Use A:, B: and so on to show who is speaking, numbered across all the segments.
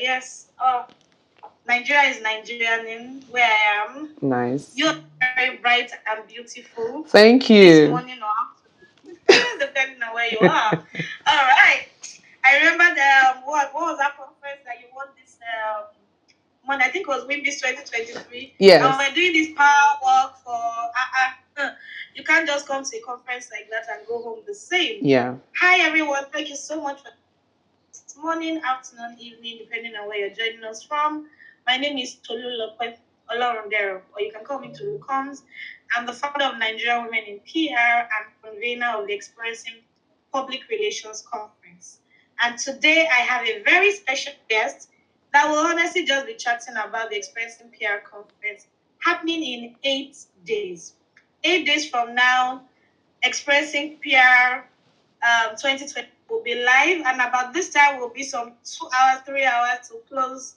A: yes. Oh, Nigeria is Nigerian in where I am.
B: Nice.
A: You're very bright and beautiful.
B: Thank
A: This
B: you.
A: morning or afternoon, depending on where you are. All right. I remember what was that conference that you won this month? I think it was Wimbis 2023.
B: Yes.
A: And we're doing this power walk for you can't just come to a conference like that and go home the same.
B: Yeah.
A: Hi everyone, thank you so much for this morning, afternoon, evening, depending on where you're joining us from. My name is Tolu Comms, or you can call me Tolu Comms. I'm the founder of Nigerian Women in PR and convener of the Experiencing Public Relations Conference. And today I have a very special guest that will honestly just be chatting about the Experiencing PR Conference happening in 8 days. 8 days from now, Expressing PR 2020 will be live, and about this time will be some 2 hours, 3 hours to close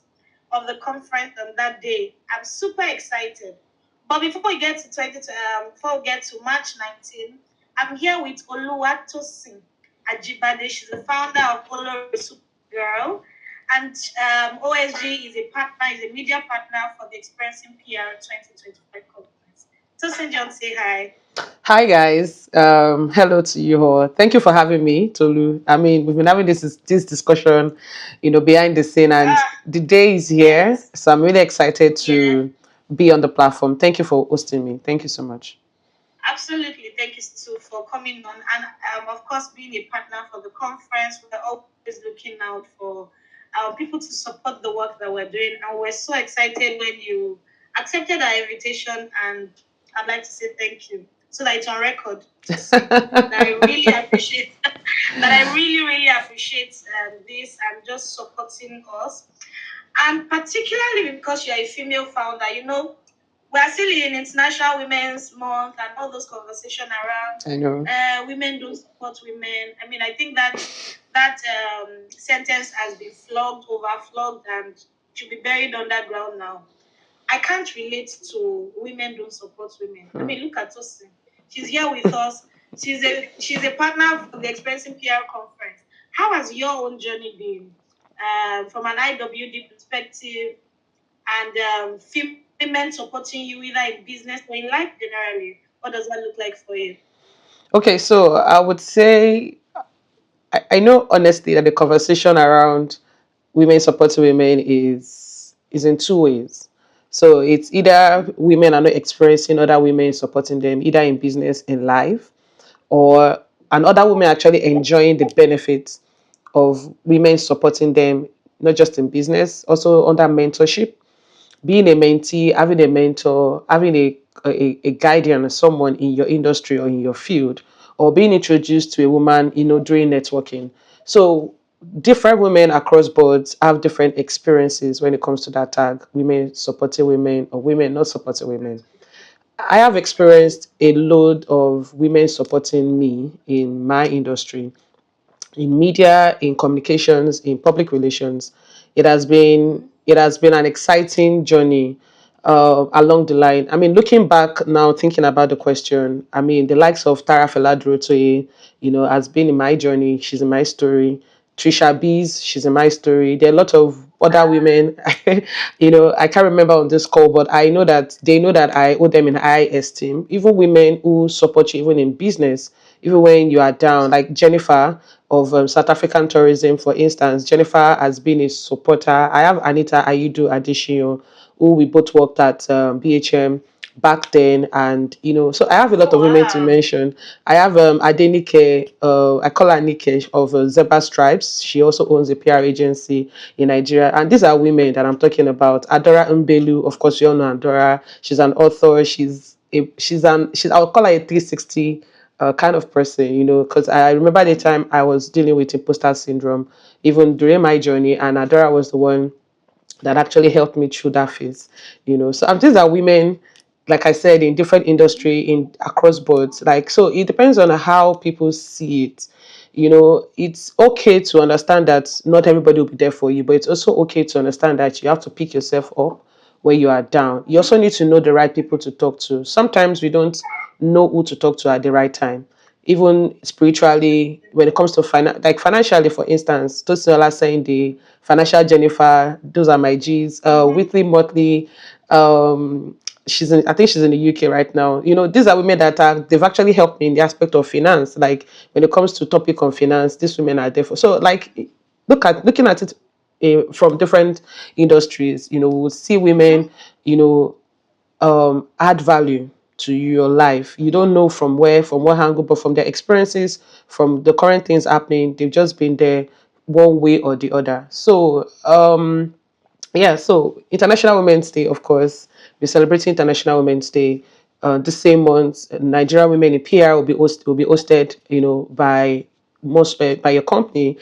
A: of the conference on that day. I'm super excited. But before we get to before we get to March 19, I'm here with Oluwatosin Ajibade. She's the founder of Olori Super Girl, and OSG is a media partner for the Experiencing PR 2025 conference. Tosin John, say hi.
B: Hi guys. Hello to you all. Thank you for having me, Tolu. I mean, we've been having this discussion, behind the scene, and the day is here.
A: Yes.
B: So I'm really excited to be on the platform. Thank you for hosting me. Thank you so much.
A: Absolutely. Thank you, Stu, for coming on. And of course, being a partner for the conference, we're always looking out for people to support the work that we're doing. And we're so excited when you accepted our invitation. And I'd like to say thank you. So that it's on record to say that I really appreciate that I really, really appreciate this and just supporting us. And particularly because you're a female founder, we're still in International Women's Month and all those conversations around.
B: I know.
A: Women don't support women. I mean, I think that sentence has been overflogged, and should be buried underground now. I can't relate to women don't support women. I mean, look at Tosin. She's here with us. She's a partner for the Experiencing PR conference. How has your own journey been from an IWD perspective, and women supporting you either in business or in life generally? What does that look like for you?
B: Okay, so I would say I know honestly that the conversation around women supporting women is in two ways. So it's either women are not experiencing other women supporting them, either in business, in life, or and other women actually enjoying the benefits of women supporting them, not just in business, also under mentorship, being a mentee, having a mentor, having a guardian, someone in your industry or in your field, or being introduced to a woman, during networking. So different women across boards have different experiences when it comes to that tag, women supporting women or women not supporting women. I have experienced a load of women supporting me in my industry, in media, in communications, in public relations. It has been an exciting journey along the line. I mean, looking back now, thinking about the question, I mean, the likes of Tara Feladrotoye, has been in my journey. She's in my story. Trisha Bees, she's in my story. There are a lot of other women, I can't remember on this call, but I know that they know that I hold them in high esteem. Even women who support you, even in business, even when you are down, like Jennifer of South African tourism, for instance. Jennifer has been a supporter. I have Anita Ayudu Adishio, who we both worked at BHM back then, and so I have a lot of women to mention. I have Adenike, I call her Nike, of Zebra Stripes. She also owns a PR agency in Nigeria, and these are women that I'm talking about. Adora Mbelu, of course you all know Adora. She's an author. I'll call her a 360 kind of person, because I remember the time I was dealing with imposter syndrome, even during my journey, and Adora was the one that actually helped me through that phase. So these are women, like I said, in different industry, in across boards. Like, so it depends on how people see it. It's okay to understand that not everybody will be there for you, but it's also okay to understand that you have to pick yourself up when you are down. You also need to know the right people to talk to. Sometimes we don't know who to talk to at the right time. even spiritually, when it comes to like financially, for instance, Tosinala saying the financial Jennifer, those are my G's, weekly, monthly. I think she's in the UK right now. These are women that they've actually helped me in the aspect of finance. Like when it comes to topic on finance, these women are there for. So like, looking at it from different industries, we'll see women, you know, add value to your life. You don't know from what angle, but from their experiences, from the current things happening, they've just been there one way or the other. So yeah, so International Women's Day, of course, we're celebrating International Women's Day. The same month, Nigerian Women in PR will be hosted, by by your company,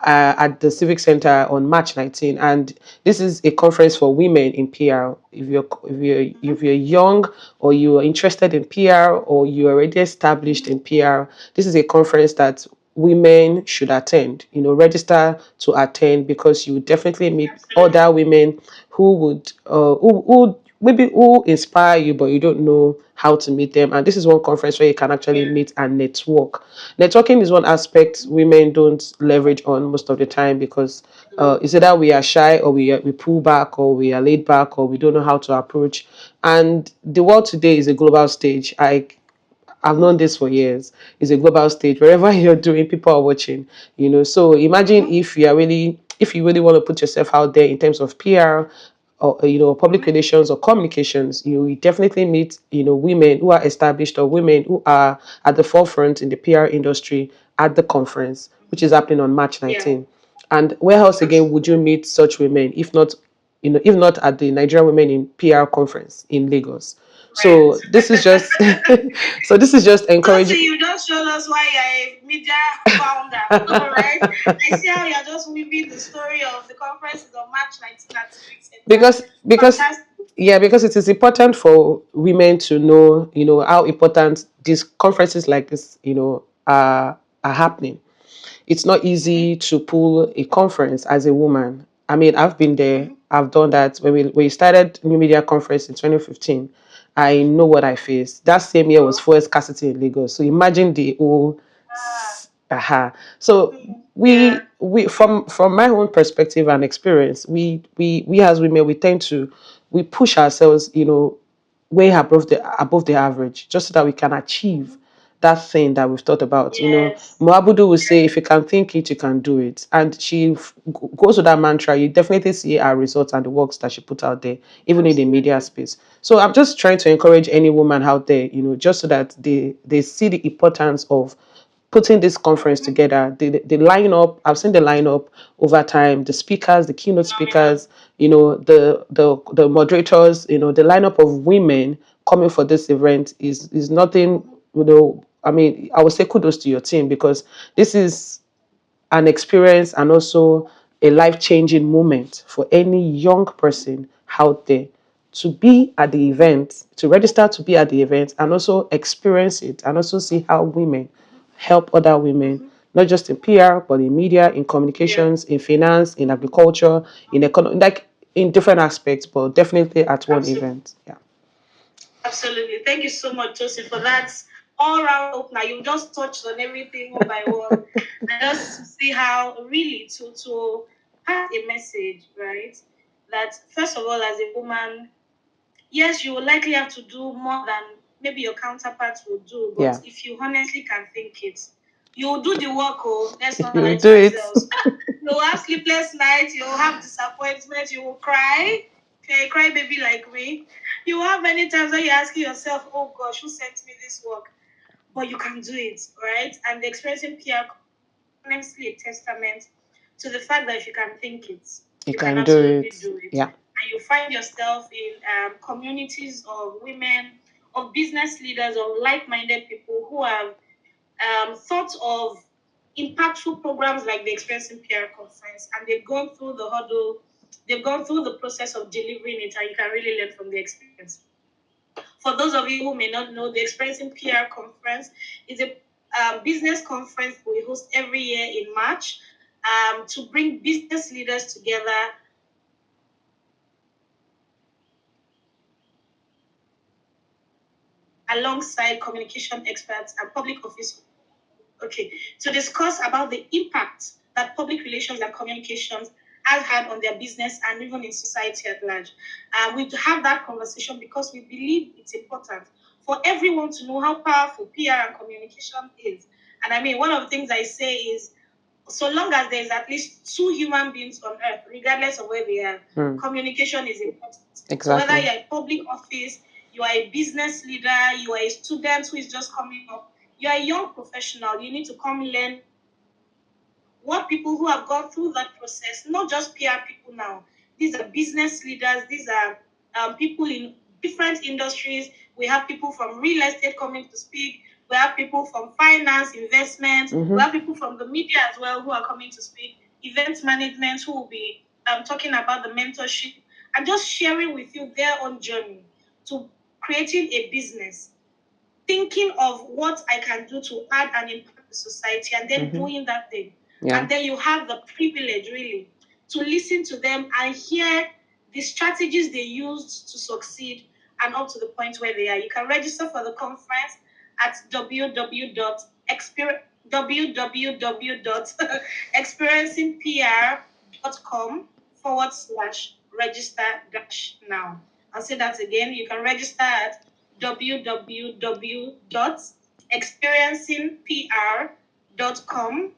B: at the Civic Center on March 19. And this is a conference for women in PR. If you're young, or you are interested in PR, or you're already established in PR, this is a conference that women should attend. Register to attend, because you would definitely meet other women who would who maybe who inspire you, but you don't know how to meet them. And this is one conference where you can actually meet and network. Networking is one aspect women don't leverage on most of the time, because it's either we are shy, or we pull back, or we are laid back, or we don't know how to approach. And the world today is a global stage. I've known this for years. It's a global stage. Wherever you're doing, people are watching. So imagine if you really want to put yourself out there in terms of PR, or public relations or communications. You definitely meet women who are established, or women who are at the forefront in the PR industry at the conference, which is happening on March 19. And where else again would you meet such women, if not at the Nigerian Women in PR conference in Lagos? So this is just so this is just encouraging.
A: You just showed us why you're a media founder. All right. I see how you're just weaving the story of the conference on March 19 at Civic Center.
B: Because
A: Fantastic.
B: yeah, because it is important for women to know, how important these conferences like this, are happening. It's not easy to pull a conference as a woman. I mean, I've been there. I've done that. When we started New Media Conference in 2015, I know what I faced. That same year was fuel scarcity in Lagos. So imagine the whole aha. So we from my own perspective and experience, we as women, we tend to we push ourselves, way above the average, just so that we can achieve that thing that we've thought about. Moabudu will say, if you can think it, you can do it. And goes with that mantra. You definitely see our results and the works that she put out there, even in the media space. So I'm just trying to encourage any woman out there, just so that they see the importance of putting this conference together. The lineup, I've seen the lineup over time, the speakers, the keynote speakers, the moderators, the lineup of women coming for this event is nothing, I mean, I would say kudos to your team, because this is an experience and also a life-changing moment for any young person out there to be at the event, to register to be at the event, and also experience it, and also see how women help other women, not just in PR, but in media, in communications, in finance, in agriculture, in economy, like in different aspects, but definitely at one event. Yeah.
A: Absolutely. Thank you so much, Joseph, for that all-round opener. You just touched on everything one by one. And just to see how really to have a message, right? That first of all, as a woman, yes, you will likely have to do more than maybe your counterparts will do, but
B: Yeah.
A: if you honestly can think it, you will do the work. Oh, let's not
B: You
A: lie
B: do
A: to
B: it.
A: ourselves. You'll have sleepless nights, you'll have disappointments, you will cry. If you're a cry baby like me, you will have many times when you're asking yourself, oh gosh, who sent me this work? But you can do it, right? And the experience in PR honestly a testament to the fact that if you can think it,
B: You
A: you can
B: can do
A: absolutely
B: it.
A: do it.
B: Yeah.
A: And you find yourself in communities of women, of business leaders, of like-minded people who have thought of impactful programs like the Experience in PR conference, and they've gone through the hurdle, they've gone through the process of delivering it, and you can really learn from the experience. For those of you who may not know, the Experience in PR conference is a business conference we host every year in March to bring business leaders together alongside communication experts and public office. Okay, to discuss about the impact that public relations and communications has had on their business and even in society at large. We have that conversation because we believe it's important for everyone to know how powerful PR and communication is. And I mean, one of the things I say is so long as there's at least two human beings on earth, regardless of where they are, communication is important.
B: Exactly.
A: So whether you're in public office, you are a business leader, you are a student who is just coming up, you are a young professional, you need to come learn what people who have gone through that process, not just PR people now. These are business leaders, these are people in different industries. We have people from real estate coming to speak. We have people from finance, investment. We have people from the media as well who are coming to speak. Event management who will be talking about the mentorship and just sharing with you their own journey to creating a business, thinking of what I can do to add and impact the society, and then doing that thing.
B: Yeah.
A: And then you have the privilege really to listen to them and hear the strategies they used to succeed and up to the point where they are. You can register for the conference at www.experiencingpr.com/register-now. I'll say that again. You can register at www.experiencingpr.com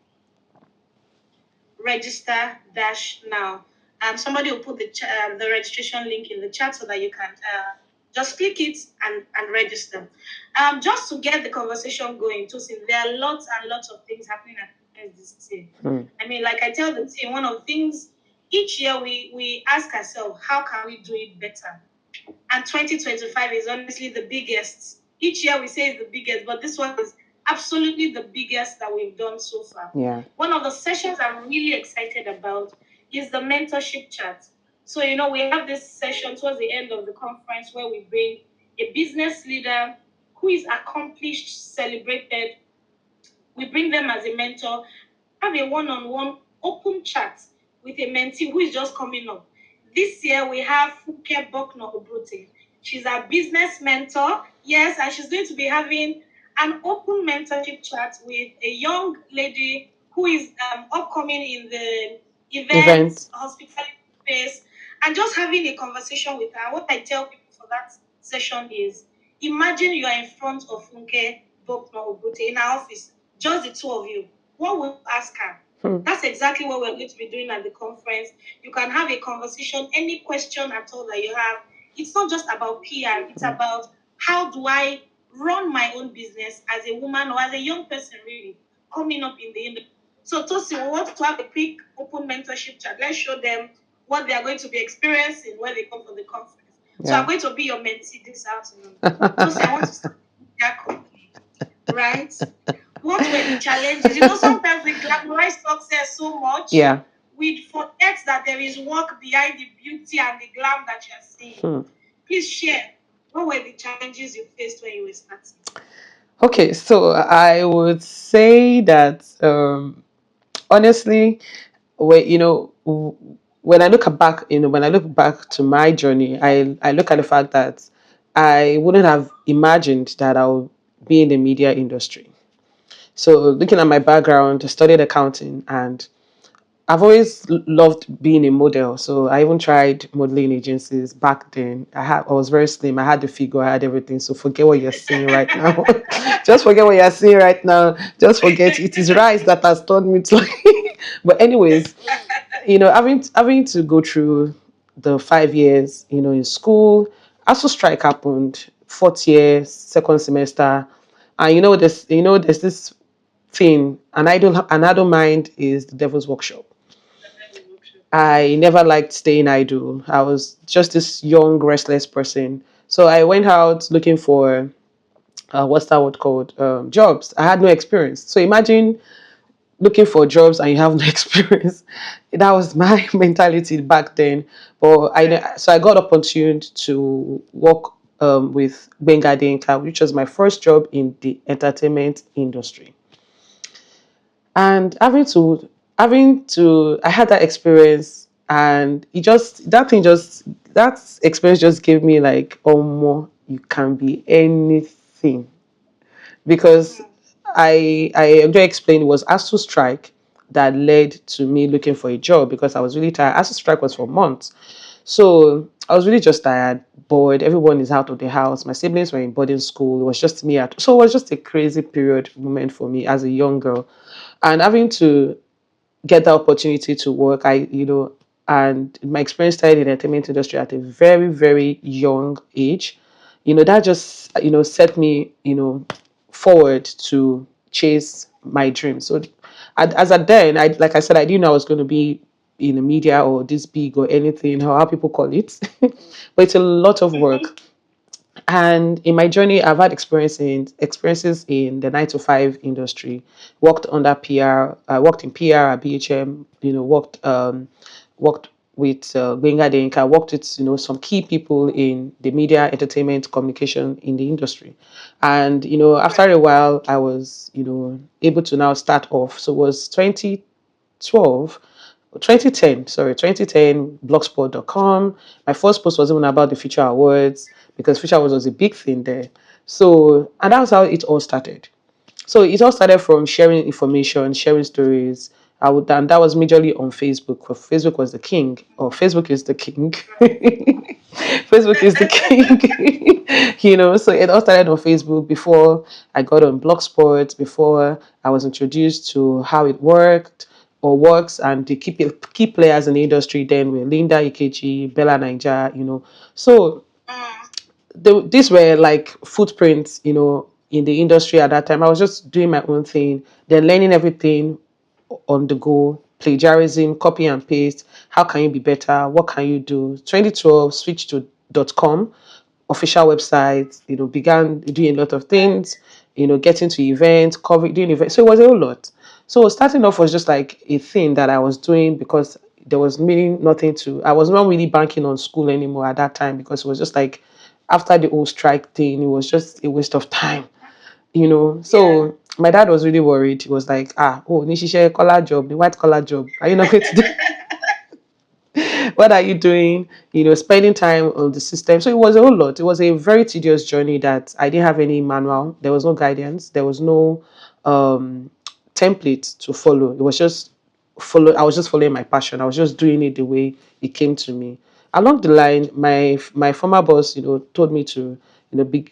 A: register-now. Somebody will put the registration link in the chat so that you can just click it and register. Just to get the conversation going, there are lots and lots of things happening at this team. I mean, like I tell the team, one of the things each year we ask ourselves, how can we do it better? And 2025 is honestly the biggest. Each year we say it's the biggest, but this one is absolutely the biggest that we've done so far.
B: Yeah.
A: One of the sessions I'm really excited about is the mentorship chat. So, we have this session towards the end of the conference where we bring a business leader who is accomplished, celebrated. We bring them as a mentor, have a one-on-one open chat with a mentee who is just coming up. This year we have Fuke Bokno Obrute. She's a business mentor, yes, and she's going to be having an open mentorship chat with a young lady who is upcoming in the event hospitality space, and just having a conversation with her. What I tell people for that session is, imagine you are in front of Funke Bokno Obrute in our office, just the two of you. What will you ask her? That's exactly what we're going to be doing at the conference. You can have a conversation, any question at all that you have. It's not just about PR, it's about how do I run my own business as a woman or as a young person, really, coming up in the industry. So, Tosi, we want to have a quick open mentorship chat. Let's show them what they are going to be experiencing when they come for the conference. So, I'm going to be your mentee this afternoon. Tosi, I want to start that company, right? What were the challenges? Sometimes we glamorize success so much.
B: Yeah.
A: We forget that there is work behind the beauty and the glam that you're seeing. Please share. What were the challenges you faced when you were starting?
B: Okay, so I would say that honestly, when I look back to my journey, I look at the fact that I wouldn't have imagined that I'll be in the media industry. So looking at my background, I studied accounting, and I've always loved being a model. So I even tried modeling agencies back then. I was very slim. I had the figure, I had everything. So forget what you're seeing right now. Just forget what you're seeing right now. Just forget it is rice that has turned me to but anyways, having to go through the 5 years, in school, also strike happened, fourth year, second semester. And there's this thing, an idle mind is the devil's workshop. I never liked staying idle. I was just this young, restless person. So I went out looking for what's that word called? Jobs. I had no experience. So imagine looking for jobs and you have no experience. That was my mentality back then. But I got opportuned to work with Benga Denka, which was my first job in the entertainment industry. And I had that experience, and that experience just gave me like, oh more, you can be anything thing because I already explained it was ASU strike that led to me looking for a job because I was really tired. ASU strike was for months. So I was really just tired, bored. Everyone is out of the house. My siblings were in boarding school. It was just me at so it was just a crazy period moment for me as a young girl. And having to get the opportunity to work. And my experience started in the entertainment industry at a very, very young age. That just, set me, forward to chase my dreams. So as at then, like I said, I didn't know I was going to be in the media or this big or anything, how people call it. But it's a lot of work. And in my journey, I've had experiences in the 9 to 5 industry. Worked under PR. I worked in PR at BHM. Worked with Benga Denka. Worked with some key people in the media, entertainment, communication in the industry. And after a while, I was able to now start off. So it was 2012 2010, blogspot.com. My first post was even about the Future Awards because Future Awards was a big thing there. So, and that was how it all started. So it all started from sharing information, sharing stories. And that was majorly on Facebook. Because Facebook was the king, or Facebook is the king. Facebook is the king. So it all started on Facebook before I got on Blogspot, before I was introduced to how it worked or works, and the key players in the industry then were Linda Ikechi, Bella Niger, So these were like footprints, in the industry at that time. I was just doing my own thing, then learning everything on the go, plagiarism, copy and paste. How can you be better? What can you do? 2012, switched to .com, official website, began doing a lot of things, getting to events, covering, doing events. So it was a whole lot. So starting off was just like a thing that I was doing because there was really nothing to, I was not really banking on school anymore at that time because it was just like after the whole strike thing, it was just a waste of time. So my dad was really worried. He was like, oh, Nishishe collar job, the white collar job. Are you not going to do what are you doing? Spending time on the system. So it was a whole lot. It was a very tedious journey that I didn't have any manual. There was no guidance. There was no um, template to follow. It was just follow. I was just following my passion. I was just doing it the way it came to me. Along the line, my former boss, told me to,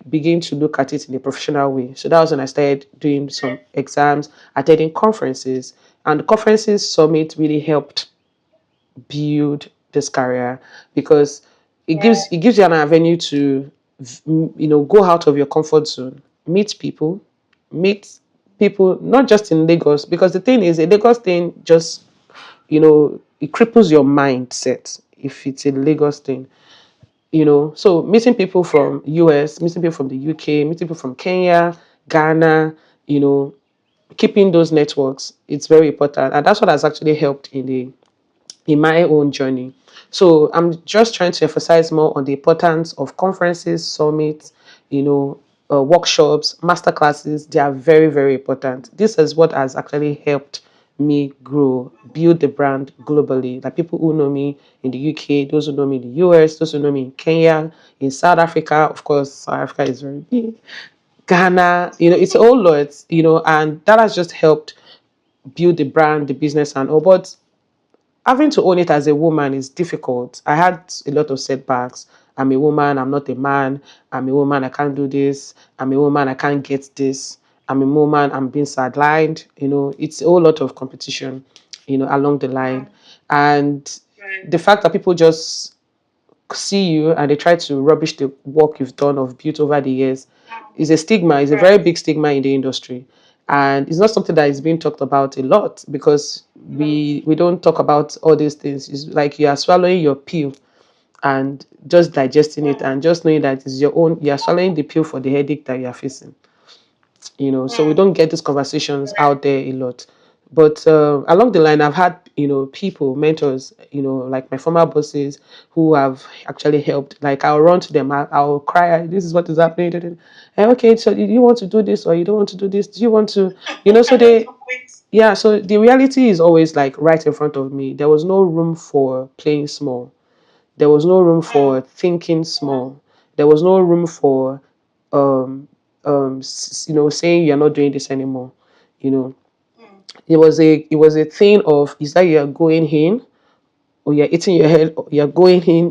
B: begin to look at it in a professional way. So that was when I started doing some exams, attending conferences, and the conferences summit really helped build this career because it gives you an avenue to go out of your comfort zone, meet people not just in Lagos, because the thing is a Lagos thing just it cripples your mindset if it's a Lagos thing. So meeting people from US, meeting people from the UK, meeting people from Kenya, Ghana, you know keeping those networks, it's very important, and that's what has actually helped in my own journey. So I'm just trying to emphasize more on the importance of conferences, summits, workshops, master classes. They are very, very important. This is what has actually helped me grow, build the brand globally. Like people who know me in the UK, those who know me in the US, those who know me in Kenya, in South Africa. Of course, South Africa is very big. Ghana, it's all lots, and that has just helped build the brand, the business, and all. But having to own it as a woman is difficult. I had a lot of setbacks. I'm a woman, I'm not a man. I'm a woman, I can't do this. I'm a woman, I can't get this. I'm a woman, I'm being sidelined. It's a whole lot of competition, along the line. And the fact that people just see you and they try to rubbish the work you've done of built over the years is a stigma, is a very big stigma in the industry. And it's not something that is being talked about a lot because we don't talk about all these things. It's like you are swallowing your pill and just digesting it and just knowing that it's your own, you are swallowing the pill for the headache that you are facing. So we don't get these conversations out there a lot. But along the line, I've had people, mentors, like my former bosses who have actually helped. Like I'll run to them, I'll cry, this is what is happening. And okay, so do you want to do this or you don't want to do this? Do you want to, so they, yeah, so the reality is always like right in front of me. There was no room for playing small. There was no room for thinking small. There was no room for um, saying you're not doing this anymore. You know, it was a thing of, is that you're going in, or you're eating your head, or you're going in